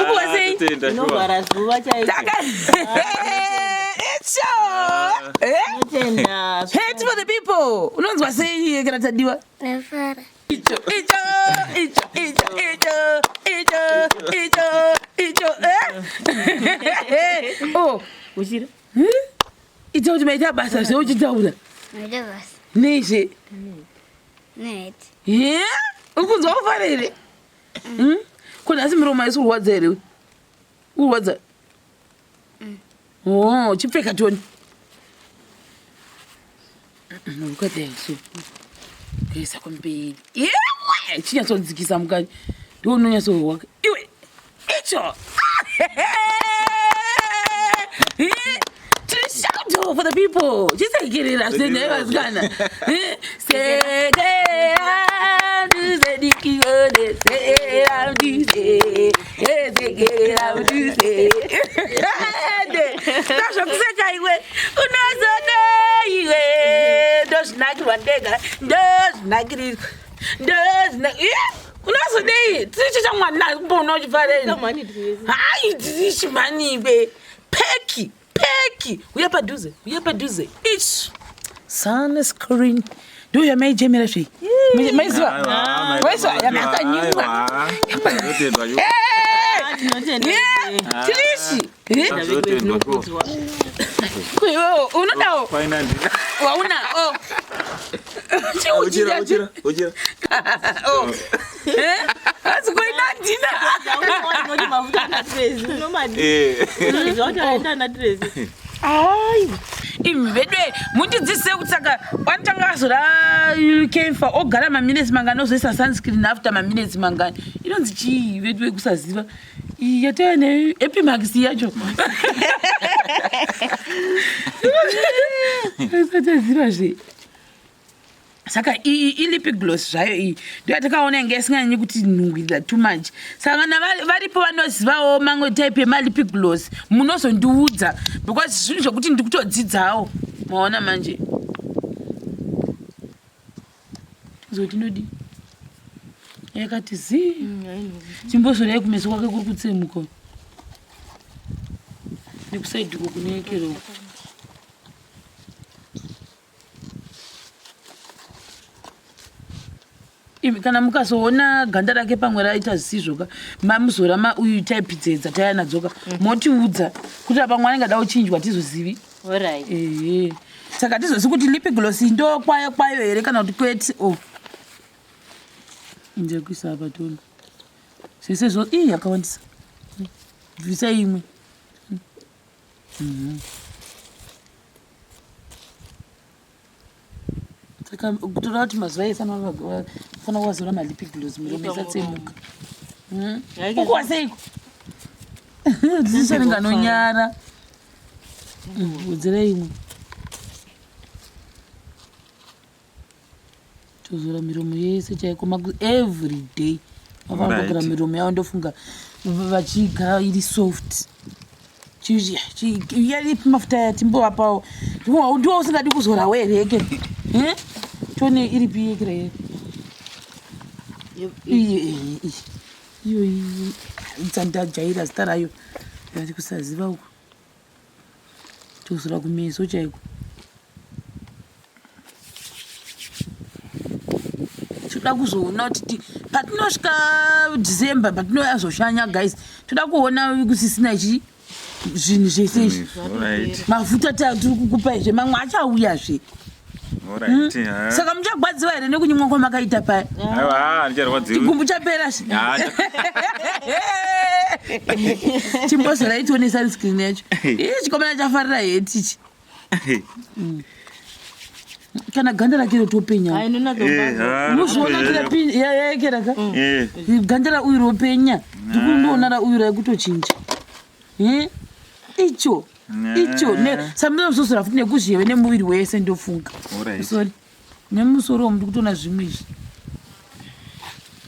Ubuwase. Nobara zuva chaiko. Head for the people. Unonzwa sei kana Tadiwa? Vakafara. Icho. Oh, Ushira. Icho umeita basa sio uchitaura. Medevas. Neshe. Net. Ukunzwa ufarere. Kuna asimiroma isu urwadza ere. Urwadza. Oh, chipfeka toni. Ukati so. Kesa kwambiri. Yewe, chinyatsodzikisa mukati. Ndiwo unonyatsorwaka. Iwe. Icho. Shout for the people. Just say get it. I said never gonna. Say I'm just a dicky one. Say I'm just I'm just that's what I say. Unazo na does not one day. Does not it. Does not. Unazo day. Teach someone not born on your father. Ai, this money be pecky. Uyapaduze. Each Suncreens. Do you make Shemarians? Maiswa. Maiswa yamakanywa. Tracy. Unaona? Wauna. Oh. Ujira. Oh. Asikuina dina. Nodi mafuta na Tracy. Nomadi. Zote na Tracy. Ai. Imvedwe muti dzise kutsaka watanga ra came for ogara ma minutes mangano zoisa Suncreens after ma minutes mangano inonzi chi vedwe kusaziva yatene epimax yacho Sataziva zve saka LipGloss zvayo iyi ndoyatakaona inge isinganyanyi kuti nhungirira too much saka kana varipo vanozivawo mamwe type yemaLipGloss munozondiudza because zvinhu zvokuti ndikutodzidzawo maona manje zoti nodi yakati zi chimbozorei kumeso kwake kuri kutsemuka nekusaidhiko kuneekero kana mukazoona ganda rake pamwe raita zvisizvoka mamuzora uyu taipidzedza tayanadzoka motiudza kuti pamwe anenge ada kuchinjwa tizozivi saka tizozivi kuti LipGloss ndo kwayo here kana kuti kwete ndekuisa apa toni sesezvo yakawandisa bvisa imwe saka kutora kuti mazuva ese anofana kuwazora maLipGloss miromo isatsemuka ukuwaseiko dzisaringanonyara udzira imwe tozora miromo yese chaiko every day vavanogara miromo yavo ndofunga vachigara iri soft yaripi mafuta yatimbovapawo ndiwo usingadi kuzora wereke tone iripi yekera iyo dzandajaira zita rayo yati kusaziva uko tozora kumeso chaiko toda kuzoona kuti patinosvika December patinoyazoshanya guys toda kuona kusisina zvinhu zvese izvi mafuta tiri kukupai zve mamwe achauyazve saka muchagwadziwa here nekunyimwa kwamakaita paya chigumbu chapera chimbozoraitwa neSuncreens yacho chikomana chafarira hetichi kana ganda rake rotopenya muzviona yakeraka ganda rauyu ropenya ndikundoona rauyu raikutochinja icho samuzosora futi nekuzvive nemuviri wese ndofunga sorry nemusoro womundu kutoona zvimwe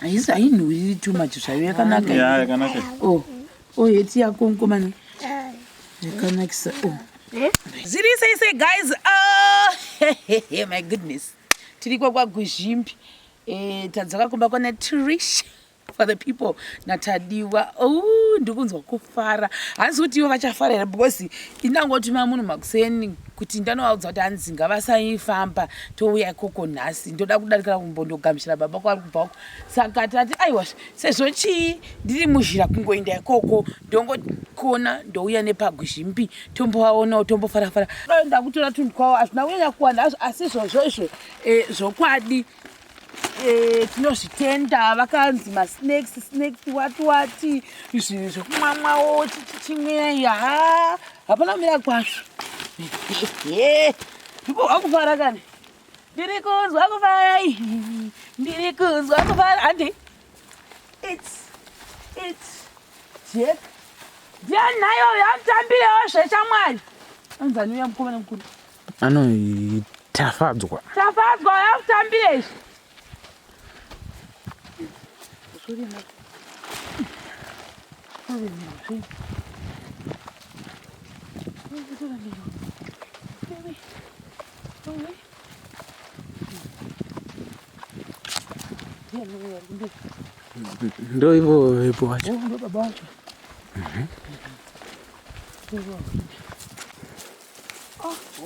izvi hainhuriri too much zvayo yakanaka heti yako mukomana yakanakisa zviri seise guys my goodness tiri kwagwizhimbi tadzakakomba kwana Tracy for the people naTadiwa. Ndikunzwa kufara hanzi kuti ivo vachafara here because indangotuma munhu makuseni kuti ndanovaudza kuti hanzi ngavasaifamba touya ikoko nhasi ndoda kudarikira kumbondogamuchira baba kwari kubvako saka tati aiwa sezvo chii ndiri muzhira kungoenda ikoko ndongokona ndouya nepaguzhimbi tombovaonawo tombofarafara nda kutora tunhu kwavo hazvina kunyanya kuwanda hazvo asi zvozvozvo zvokwadi tinozvitenda vakanzi masnacks wati izvi zvokumwamwawo chimweya hapana kumira kwazvo ndipo wakufara kani ndiri kunzwa kufara handi its jek ndianayo yamutambirewo zvechamwari anzani uya mukomana mukuru tafadzwa yakutambire izvi ndo ivo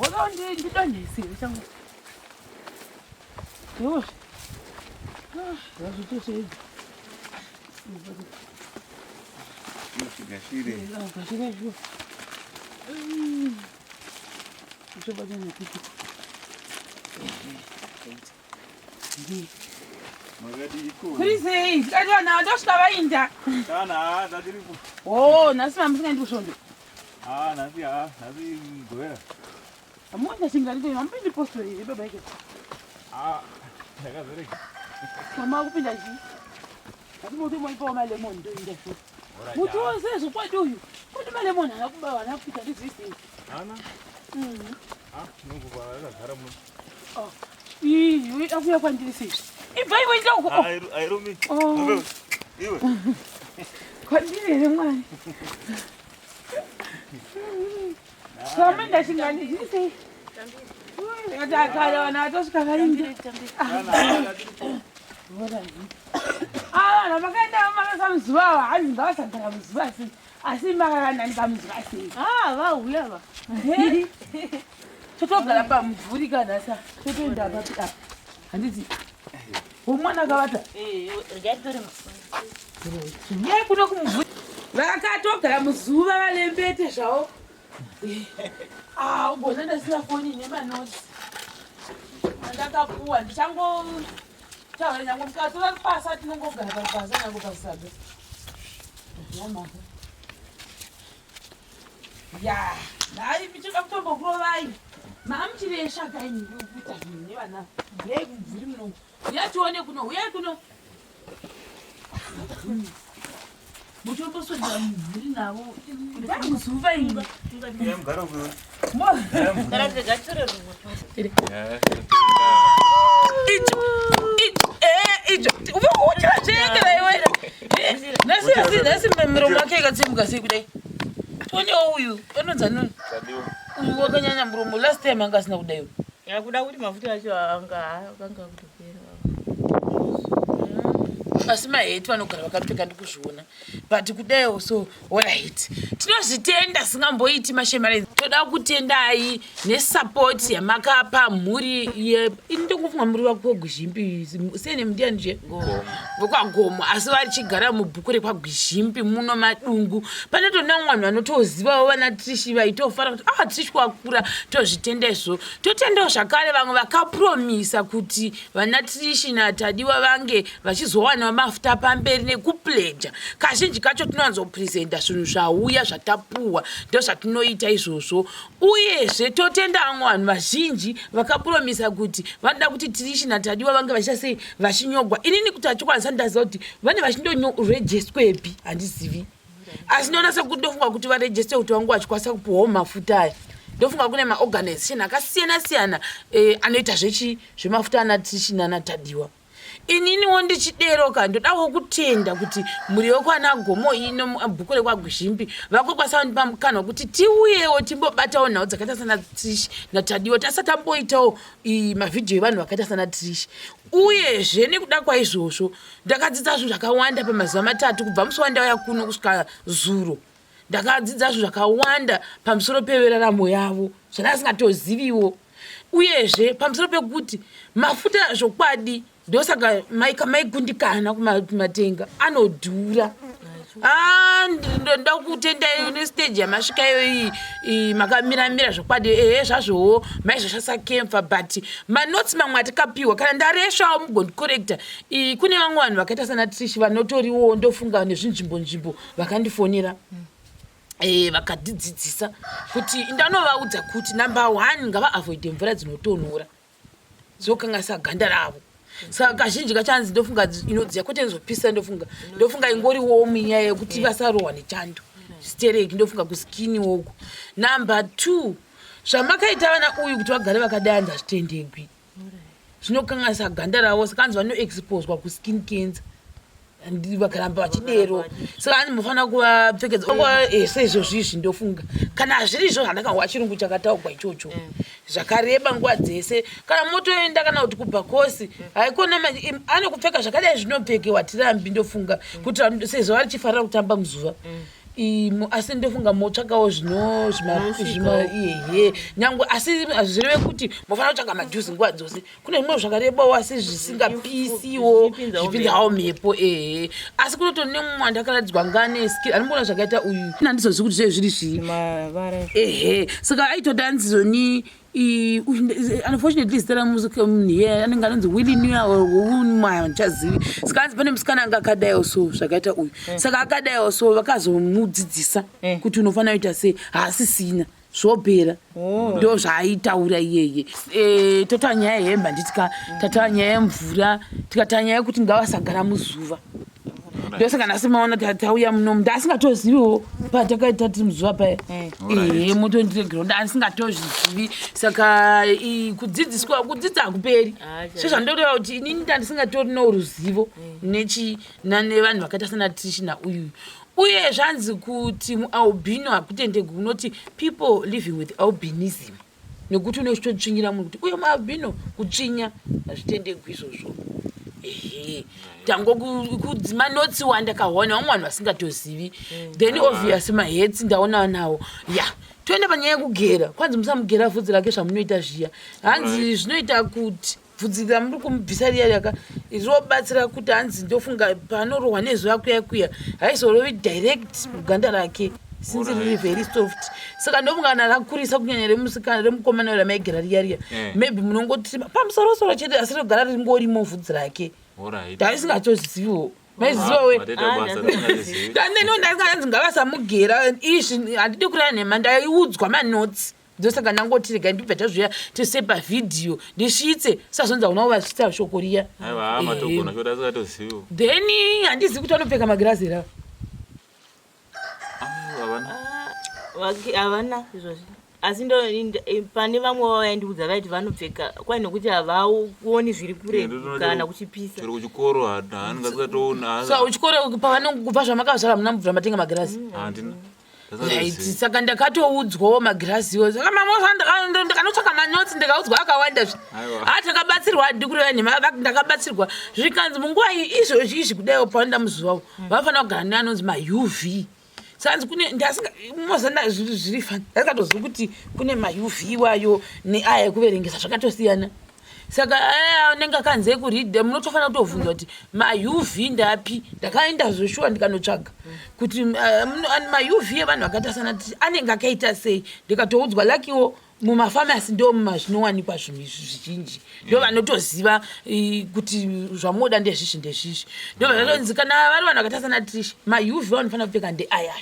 wacho ndidonhesire changu yazvitosei kurisei tikatiwa nawo ndosvika vainda nhasi mamusingaendi kusvondo amuondashingaritoi mamupindi postori here baba ike kama kupinda chii atimotomoipawo malemoni ndoinda futi muti wose zvokwadi uyu kuti malemoni hana kupita ndizvisei akuya kwandiri seizvi ibva iwe ndauko kwandiri here mwari kama ndashingani zvisei akawana atosvika vainda vanhu vakaenda makasa muzuva ava hanzi ngavasagara muzuva sei asi makakananika muzuva sei vauya va totogara pamumvuri kanasa totoenda papi apa handiti umwana akavata yai kuno kumumvuri vakatogara muzuva valembete zvavo ugona ndasina foni nemanotsi andakapuwa ndichangotaura nyange mukatora pasa tinongogara papasa nyange pasaga ya nai michoda kutombokurovai mamuchiresha kaini kuita zvinhu nevana uyai kumvuri muno uyatione kuno uyai kuno mutombosodera mumvuri navo muzuva ini nasi miromo wake ikatsemuka sei kudai tonewo uyu anonzi anoni uyu wakanyanya muromo last time anga asina kudaiwo yakuda kuti mafuta acho akanga kutopera asi maheti vanogara vakapfeka ndikuzviona but kudaiwo so alright tinozvitenda singamboiti Shemarians toda kutendai nesapoti yamakapa mhuri ndikufunga muri vakweguzhimbi sene mundianije vekwagomo asi varichigara mubhuku rekwaguzhimbi muno madungu panotona vanhu vanotozivawo vana Trishi vaitofara kuti Trishi kwakura tozvitenda izvo totendawo zvakare vamwe vakapromisa kuti vana Trishi naTadiwa vange vachizowana mafuta pamberi nekupledha kazhinji kacho tinowanzopresenta zvinhu zvauya zvatapuwa ndo zvatinoita izvozvo uyezve totenda vamwe vanhu vazhinji vakapromisa kuti vanoda kuti Trishi naTadiwa vange vachasei vachinyogwa inini kuti achikwanisa ndaziva kuti vane vachindorejestwepi handizivi asi ndonasa kuti ndofunga kuti varejeste kuti vangu vachikwanisa kupuwawo mafuta aya ndofunga kune maorganization akasiyana siyana anoita zvemafuta ana Trishi naTadiwa ininiwo ndichideroka ndodawo kutenda kuti muri wekwana gomo ino bhuku rekwaguzhimbi vakokwanisa kundipa mukana wekuti tiuyewo timbobatawo nhau dzakaita sana Trish naTadiwa tasati tamboitawo mavhidhiyo evanhu vakaita sana Trish. Uyezve nekuda kwaizvozvo ndakadzidza zvinhu zvakawanda pamazuva matatu kubva musi wandauya kuno kusvika zuro. Ndakadzidza zvinhu zvakawanda pamusoro peveraramo yavo zvandasingatoziviwo. Uyezve pamusoro pekuti mafuta zvokwadi ndosaka maikundikana kumatenga anodhura. Ndoda kutenda nestage yamasvikayo iyi makamira zvokwadi zvazvowo maizvoshandisa kemfa but manotsi mamwe atikapiwa kana ndareshawo mugondicorecta. Kune vamwe vanhu vakaita sana Trish vanotoriwo ndofunga nezvinzvimbo vakandifonera vakadzidzisa kuti ndanovaudza kuti number 1 ngavaavoide mvura dzinotonhora dzokanganisa ganda ravo. Saka kazhinji kachanzi ndofunga inodziya kwete nzopisa ndofunga ingoriwo munyaya yekuti vasarohwa nechando stereki ndofunga kuskini woko. Number 2 zvamakaita vana uyu kuti vagare vakadai handazvitendegwi zvinokanganisa ganda ravo saka anzi vanoexposwa kuskin cancer vakaramba vachidero saka anofanira kuvapfekedza seizvo zvizvi ndofunga kana zviri izvo zvandakanwa chirungu chakataugwa ichocho zvakareba nguva dzese kana motoenda kana kuti kubhakosi haikona anokupfeka zvakadai zvinopfekewa tirambi ndofunga kuti sezvo vari chifarira kutamba muzuva asi ndofunga motsvakawo nyangwe asi zvireve kuti mofanira kutsvaka madhuzi nguva dzose. Kune zvimwe zvakarebawo asi zvisingapisiwo zvipinzawo mhepo asi kunoto nemumwe ndakaradzwa nganeskill anombona zvakaita uyu handizozivi kuti zviri zvii saka aitoda anzizoni unfortunately zita music here anenge anonzi chazivi saka anzi pane musikana anga akadaiwo so zvakaita uyu saka akadaiwo so vakazomudzidzisa kuti unofanira kuita sei haasisina zvopera ndo zvaaitaura iyeye. Tota nyaya yehemba nditika tata nyaya yemvura tikata nyaya yekuti ngavasagara muzuva ndosaka nhasi maona tatauya munomu ndasingatoziviwo patakaita tiri muzuva paya motondiregero ndasingatozvizivi saka kudzidza hakuperi sezvandoreva kuti inini ndandisingatorino ruzivo nevanhu vakaita sana Trish nauyu. Uye zvanzi kuti mualbino hakutendegwi unoti people living with albinism nekuti unochitotsvinyira munhu kuti uye mualbino kutsvinya hazvitendegwi izvozvo. Tango manotsi wandakaona vamwe vanhu vasingatozivi then obvious mahetsi ndaona nawo toenda panyaya yekugera kwanzi musamugera vhudzi rake zvamunoita zviya hanzi zvinoita kuti vhudzi ramuri kumubvisa riya raka robatsira kuti hanzi ndofunga panorohwa nezuva kuya haizorovi direct muganda rake since riri very soft saka ndofunga rakurisa kunyanya remusikana remukomana ramaigera riya maybe munongoti pamusorosoro chete asi rogara ringorimo vhudzi rake ndaisingatozviziviwo maizivawe ndandinondaanzi ngavasamugera izvi handidi kuraya nhema ndaiudzwa manotsi ndosaka ndangoti regai ndibva tazviya tose pavhidhiyo ndisvitse sazonza unawo vasvitsa shoko riya then handizivi kuti vanopfeka magirazi ravo havana izvozvi asi pane vamwe vayandiudza vaiti vanopfeka kwai nokuti havaoni zviri kure kana kuchipisa uchikoro pavanokubva zvamakazvara muna mubvira matenga magirazi saka ndakatoudzwawo magiraziwo saka ndakanotsvaka manotsi ndikaudzwa akawanda takabatsirwa hadi kureva nhema ndakabatsirwa zvikanzi munguva izvozvi izvi kudaiwo pavanoda muzuvawo vanofanira kugara neanonzi mauv sanzi kune ndasingmozanda zviri fani ndasingatozivi kuti kune mauv iwayo neaya ekuverengesa zvakatosiyana saka anenge akanze kuridha munotofanira kutovhunza kuti mauv ndapi ndakaenda zvoshuwa ndikanotsvaga kuti mauv evanhu vakaita sana anenge akaita sei ndikatoudzwa lakiwo mumafamasi ndo zvinowanikwa zvinhu zvizhinji ndo vanotoziva kuti zvamunoda ndezvizvi ndo vanotonzi kana vari vanhu vakaita sana Trish mauv vanofanira kupfeka ndeayaya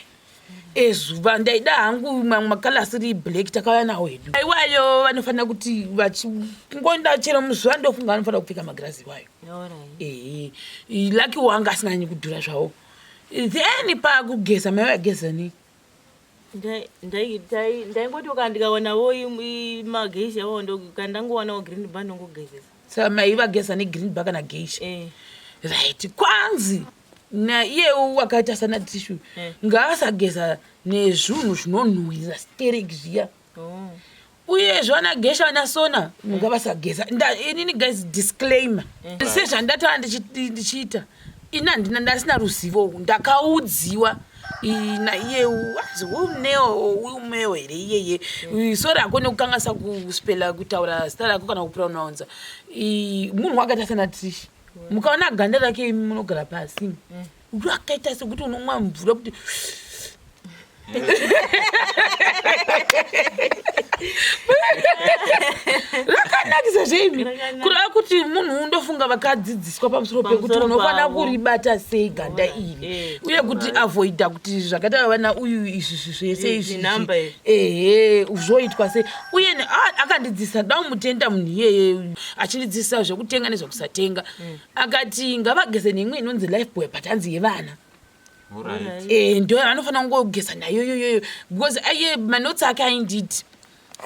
ezuva ndaida hangu makalasi ri black takauya nawo hedu iwayo vanofanira kuti ngonda chero muzuva ndofunga vanofanira kupfeka magirazi iwayo laki wanga asinganyi kudhura zvawo then pakugeza maivageza nei ndaingoti ukandikaonawo mageisha wo kandangowanawo green band ngogezesa saka mai vageza negreen baka nageisha right kwanzi naiye wakaita sana tishu ngaasageza nezvunhu zvinonhuhwira stereki zviya uye zvanagesha nasona ngavasageza inini guys disclaimer sezvandatava ndichiita ina handina ndasina ruzivo ndakaudziwa naiye umeo here iyeye sori akone kukanganisa kuspela kutaura zita rako kana kupronounza munhu wakaita sana trishi mukaona ganda rake munogara pasi rakaita sekuti unomwa mvura kuti rakanakisa zvemi kureva kuti munhu undofunga vakadzidziswa pamusoro pekuti unofanira kuribata sei ganda iri uye kuti avoida kuti zvakaita vana uyu izvi zvese izvi zvoitwa sei uye akandidzisa dau mutenda munhu iyeye achindidzisa zvekutenga nezvekusatenga akati ngavageze neimwe inonzi life boy but hanzi yevana ndo anofanira kungogeza nayo yoyoyo because aye manotsi ake ainditi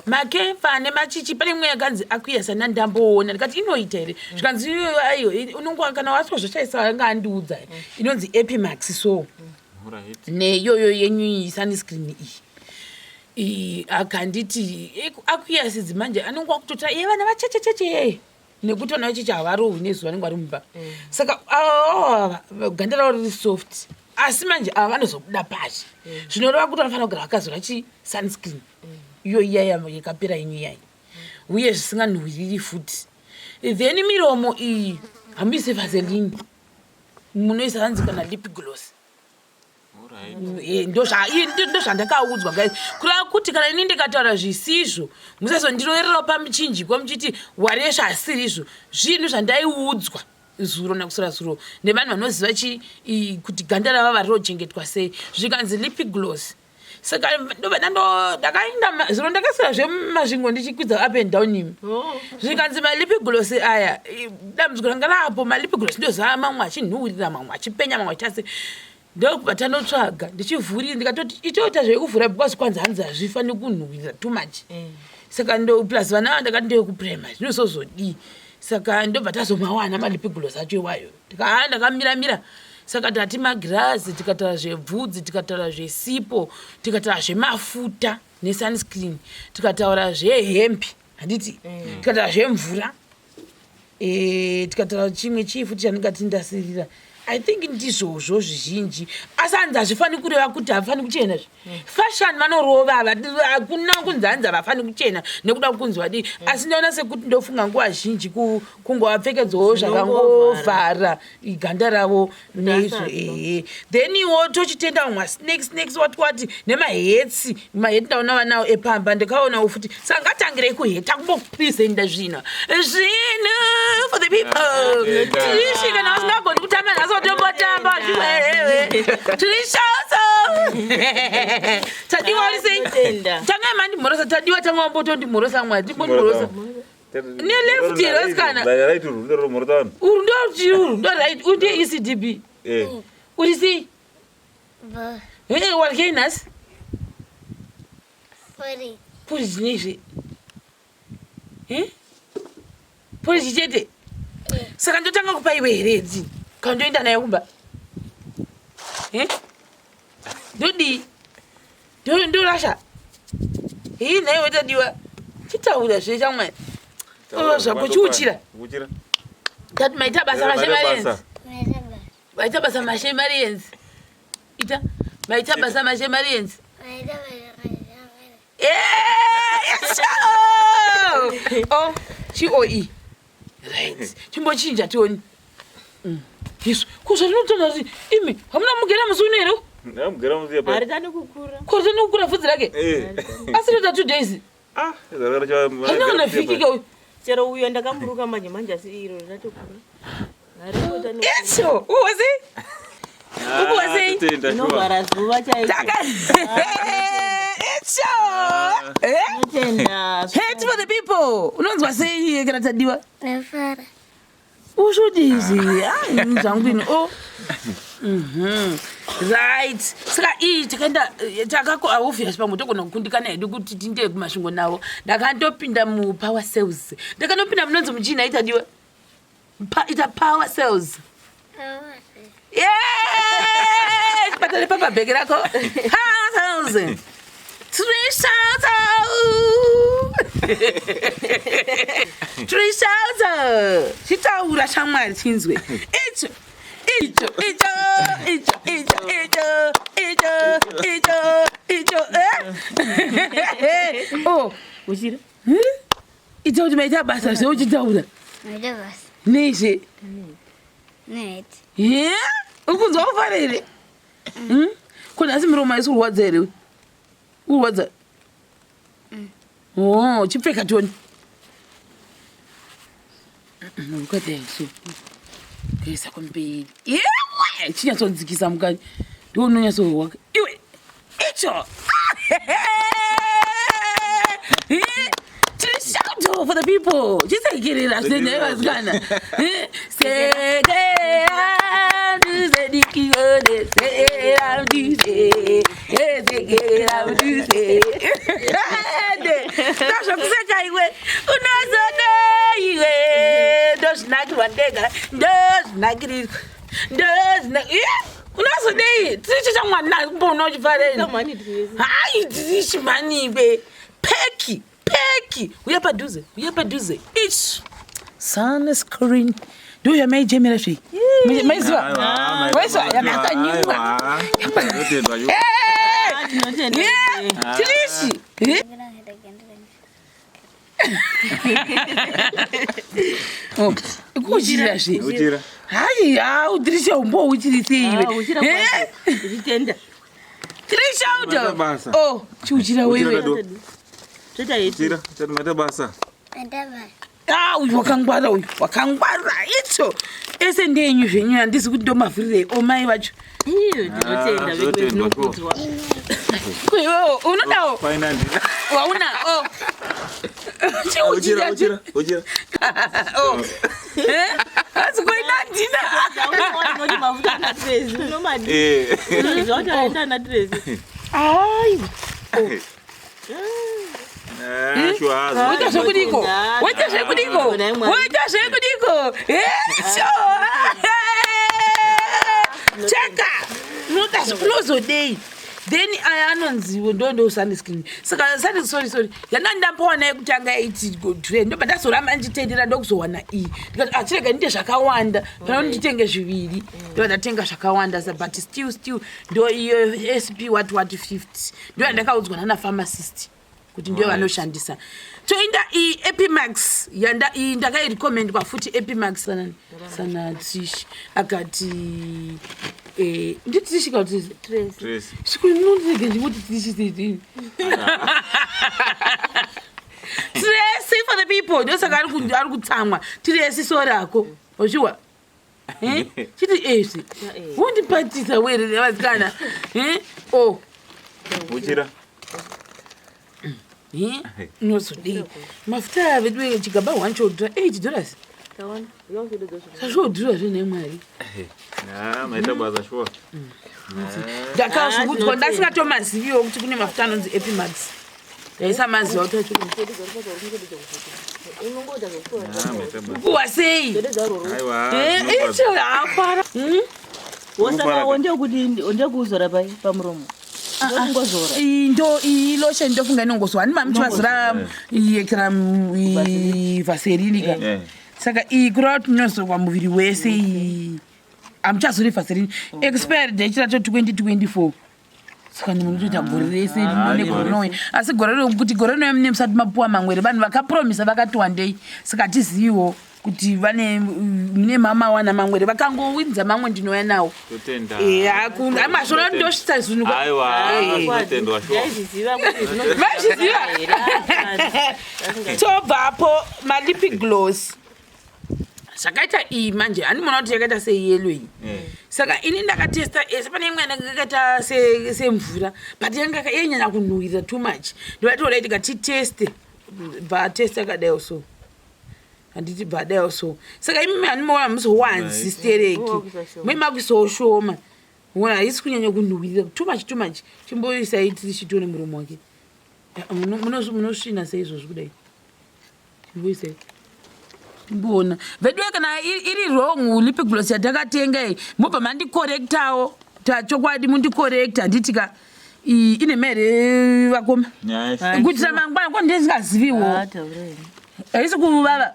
make fane machichi pane imwe yakanzi akuyesa nandamboona ndikati inoita here zvikanzi iyoyo ayo unongoa kana waswa zvochaisa anga andiudza inonzi epimax so neyoyo yenyu sunscreen iyi akanditi akuyesidzi manje anongoa kutota vana vachechecheche nekuti vana vacheche havarohwi nezuva rinenge vari mumba saka ganda ravo riri soft asi manje ava vanozobuda pashi zvinoreva kuti vanofanira kugara vakazora sunscreen iyo iyaya yakapera inyu iyai uye zvisinganhuhwiriri futi then miromo iyi hamuise vaseline munoisa hanzi kana lipgloss ndo zvandakaudzwa guys kureva kuti kana ini ndikataura zvisizvo musazondiroererawo pamuchinjikwa muchiti waresha asiri izvo zvinhu zvandaiudzwa zuro nakusura zuro nevanhu vanoziva kuti ganda rava varirochengetwa sei zvikanzi lipgloss saka ndakaenda zviro ndakasira zvemazvingo ndichikwidza up and down imi zvikanzi malipgloss aya dambudziko ranga rapo malipgloss ndozava mamwe achinhuhwirira mamwe achipenya mamwe achitase ndokubata ndotsvaga ndichivhurira ndikatoti itoita zvekuvhura because kwanza hanzi hazvifaniri kunhuhwirira too much saka plus vana ndakati ndeyekuprimary zvinosozodii saka ndobva tazomawana malipgloss acho iwayo ndakamira saka tati magirazi tikataura zvebvudzi tikataura zvesipo tikataura zvemafuta nesunscreen tikataura zvehempi handiti tikataura zvemvura tikataura chimwe chifuti chandingati ndasirira I think ndizvozvo zvizhinji asi hanzi hazvifaniri kureva kuti havifaniri kuchena fashion vanorova hakuna kunzi hanzi havafaniri kuchena nekuda kunzi vadii asi ndaona sekuti ndofunga nguva zhinji kungovapfekedzwawo zvakangovhara ganda ravo neizvo then iwo tochitenda mwa snakes wati nemahetsi maheti ndaona vanawo epamba ndikaonawo futi saka ngatangirei kuheta kumbopresenda zvino for the people tishi kana vasingagoni kutamba naso topotamba tirishoso Tadiwa ulisei tanga mandimorosa Tadiwa tanga wambotondimorosa mwadi mbondimorosa ne left here wasikana right ndo mordan ndo right undi ECDB ulisi walkenas puri zinishi puri chichete saka ndotanga kupa iwe heredzi kandoenda nayo kumba ndodi ndorasha nayo Tadiwa chitaura zvechamwari zvako chiuchira tati maita basa maShemarians maita basa maShemarians ita maita basa maShemarians COE right chimbochinja tioni yesu kuzvatinotona kuti imi hamuna mugera musi unero namugera musi yapa haritani kukura vhudzi rake asi rota 2 days hana fikika uyu chero uyo ndakamuruka manje asi iro ratokura yeso uwase nogara zuva chaiko hate for the people unonzwa sei kana Tadiwa Vakafara ushodisi zvangwini right saka tikaenda obvious pamwe togona kukundikana hedu kuti tinde kumasvingo navo ndakandopinda mupower sales ndakandopinda munonzi muchina Tadiwa It's a power cells. Yeah! But the papa beg it. Power cells. 3 Chitaura Shamar Tinsway. Oh, was it? It told me that bus. So you told her. Nisi. Net. Yeah? Who was over it? Could I see my who was there? Who was it? Oh, you pick a one. Look at them. So, yes, I can be. Yeah, she has on some guy. Don't know so work. It's all. Shout for the people. Just like get it. I said, never gonna say, I'm to say, I'm to say, that's what I way. Does not one day, does not get it, does not. Unaso day, teach someone not born no father. No money. I teach money, be Pecky. We have a dozen. Each sunscreen. Do you make Jemirashi? Where's what? I'm not a new one. Yeah, Tracy. Oh, good. Hi, how did you know which is the oh, choose it away. Ah, we wakang bada. It's so. Isn't there anything and this would do my free? Oh, my watch. Oh, no. Oh, that's going on dinner. What does everybody go? Check out. No, that's close all day. Then I announce you don't know sunscreen. So sorry. You're not that poor neck janga it good train. But that's what I'm agitated. I don't so wanna eat. Because I check and shaka wanda. But I don't think I should really. Don't I think I shaka wanda, but still do you SP what 50. Do I think I was gonna pharmacist? Kuti ndio vanoshandisa toinda epimax yanda ndakairecommend kwafuti epimax sana tishi akati nditishi kuti Tracy sikunondege ndikuti tishi Tracy for the people ndosaka ari kutsamwa Tracy sorako oshiwa chiti esi undipatisa were vasikana oh uchira no so day mafuta vedwe chigaba wancho $8 sasho $2 ne mari maita baza shwa ndakasho kuti ndasinga tomaziviwo kuti kune mafuta anonzi epimax yaisa mazi watocho kuwasei icho yapara wosaka ndekuzora pamuromo ndo lotion ndofunga inongozwa ani mamchwazira yekram vaseline saka ikura tunozorwa muviri wese amchazori vaseline expired date rato 2024 saka ndinotoita gore rese negoronowe asi gore kuti gore nowe nemusati mapuwa mamwere vanhu vakapromisa vakati one day saka tiziviwo kuti vane mune mama wana mamwere vakangowinza mamwe ndinouya nawo amashona ndoshita zvinhu vaizviziva tobvapo malipgloss zvakaita iyi manje handimona kuti yakaita seyelo iyi saka ini ndakatesta ese pane imwe yakaita semvura but yanga yenyanya kunhuhwirira too much ndivatoda kuti katiteste bvatesta akadaiwo so handiti bhadaiwo so saka imi handimoona muzowanzi stereki muimakuisoshoma ona haisi kunyanya kunhuhwirira too much chimboisai chitone muromo wake munosvina seizvozvi kudai chimboisai mbona vedwe kana iri wrong lipgloss yatakatenga mobva mandikorektawo chokwadi mundikorekt handitika ine mere vakoma kuitira mangwana ko ndesingaziviwo haisi kuvava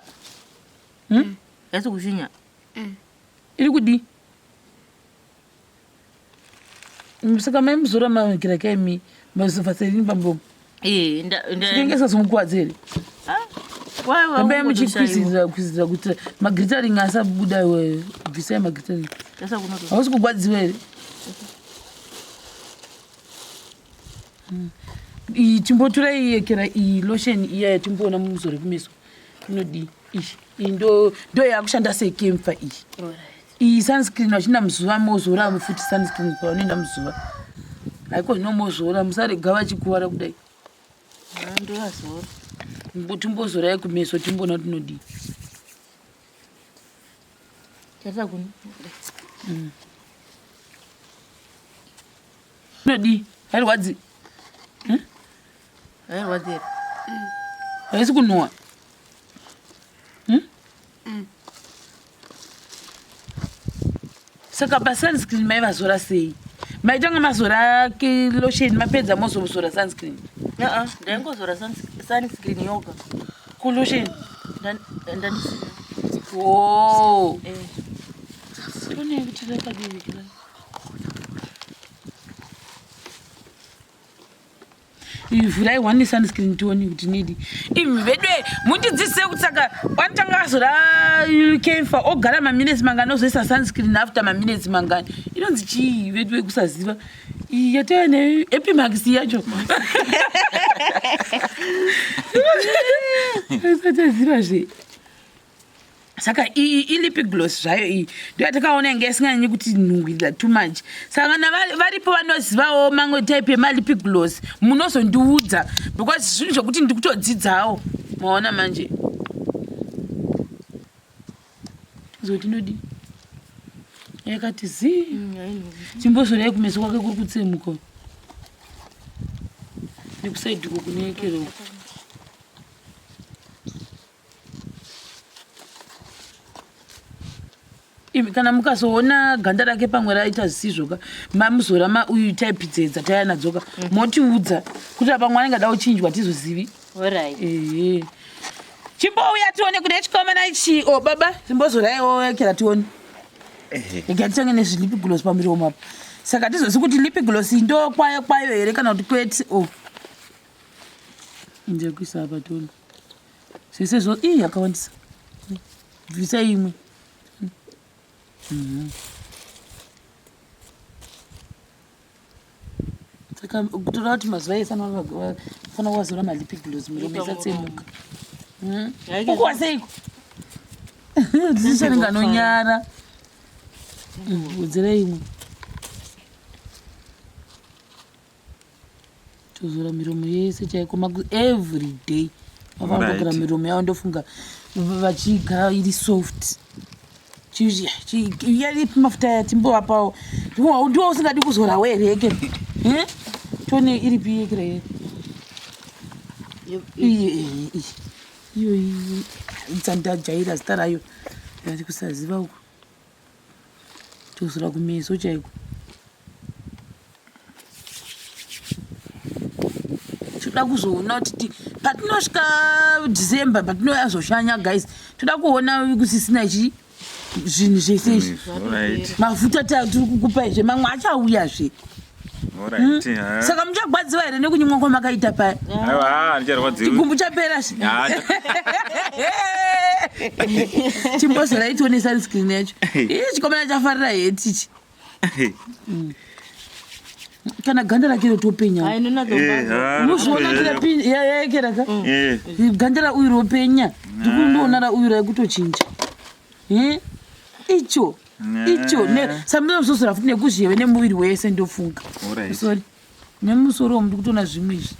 haisi kushinya iri kudi saka maimuzora makirakaimi mazofaserini pamuromo ndengesa zomukuwadzere ambai muchikwizira kuti magiritaring asabuda bvisai magiritaring hausi kugwadziwa here timbotora iyekera iyi lotion iya yatimboona mumuzore kumeso inodii iyi ndo yakushanda sekemfa iyi sunscreen vachina muzuva mozora futi sunscreen paunoenda muzuva haiko zvinomozora musarega vachikuwara kudai ndovazora timbozorai kumeso timboona kuti inodii inodii hairwadzi hairwadzi haisi kunhuwa saka pasunscreen maivazora sei maitanga mazora lotion mapedza mozozora sunscreen ndaingozora sunscreen yoga kulotion ndandisina onekutirapadivikira ivhurai one sunscreen tioni kuti nidi imi vedwe mundidzisei kuti saka wanitanga azora kemfa ogara maminutes mangani ozoisa sunscreen after maminutes mangani inonzi chii vedwe kusaziva yatava neepimax yacho isataziva saka ilipgloss zvayo iyi ndo yatakaona inge isinganyanyi kuti nhungwirira too much saka kana varipo vanozivawo mamwe type yemalipgloss munozondiudza because zvinhu zvokuti ndikutodzidzawo maona manje zoti nodi yakati zi chimbozorai kumeso kwake kuri kutsemuka nekusaidhiko kuneekeroko kana mukazoona ganda rake pamwe raita zvisizvoka mamuzora uyu type dzataya nadzoka motiudza kuti pamwe anenge ada kuchinjwa tizozivi chimbouya tione kune chikomana ichi baba chimbozoraiwo ekera tione ega titange nezvilipgloss pamiromo apa saka tizozi kuti lipgloss ndo kwayo here kana kuti kweti ndekuisa apa tione sesezvo yakawandisa bvisa imwe saka kutora kuti mazuva ese fana wazora malipgloss miromo isatsemuka ukuwa seiko dzisharinganonyara udzira imwe tozora miromo yese chaiko every day vavanogara miromo yavo ndofunga vachigara iri soft yaripi mafuta yatimbovapawo ndiwo usingadi kuzora wereke tone iripi yekera here iyo dzandajaira zita rayo yati kusaziva uku tozora kumeso chaiko toda kuzoona kuti patinosvika December patinoyazoshanya guys toda kuona kusisina chi zvinhu zvese izvi mafuta tiri kukupa izve mamwe achauyazve saka muchagwadziwa here nekunyimwa kwamakaita paya chigumbu chapera chimbozorai tione sunscreen yacho chikomana chafarira hetichi kana ganda rake rotopenya muzviona yakeraka ganda rauyu ropenya ndikundoona rauyu raikutochinja icho samuzozora futi nekuzvive nemuviri wese ndofunga sorry nemusoro womundu kutoona zvimwe izvi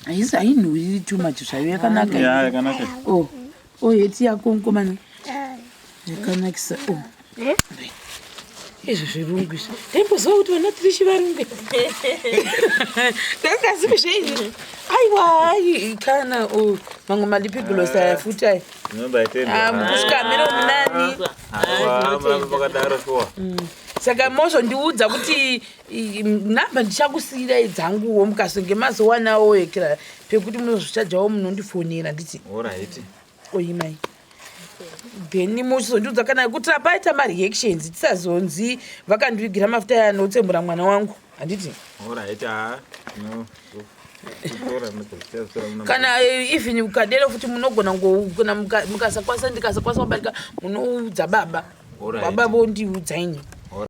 haisi hainhuwiri too much zvayo yakanaka heti yako mukomana yakanakisa izvi zvirungu izvi ndaimbozova kuti vana Trishi varunge ndakazivi zveizvi aiwa kana mamwe malipigloss aya futi aya kusvikamira munani saka mozondiudza kuti namba ndichakusiyirai dzanguwo mukasonge mazowanawo ekera pekuti munozvichajawo munondifonera nditi oimai then muchizondiudza kana kuti apaita mareactions tisazonzi vakandivigira mafuta aya anotsembura mwana wangu handiti kana even ukadero futi munogona ngokuna mukasakwanisa ndikasakwanisa kubatika munoudza baba baba vondiudzaini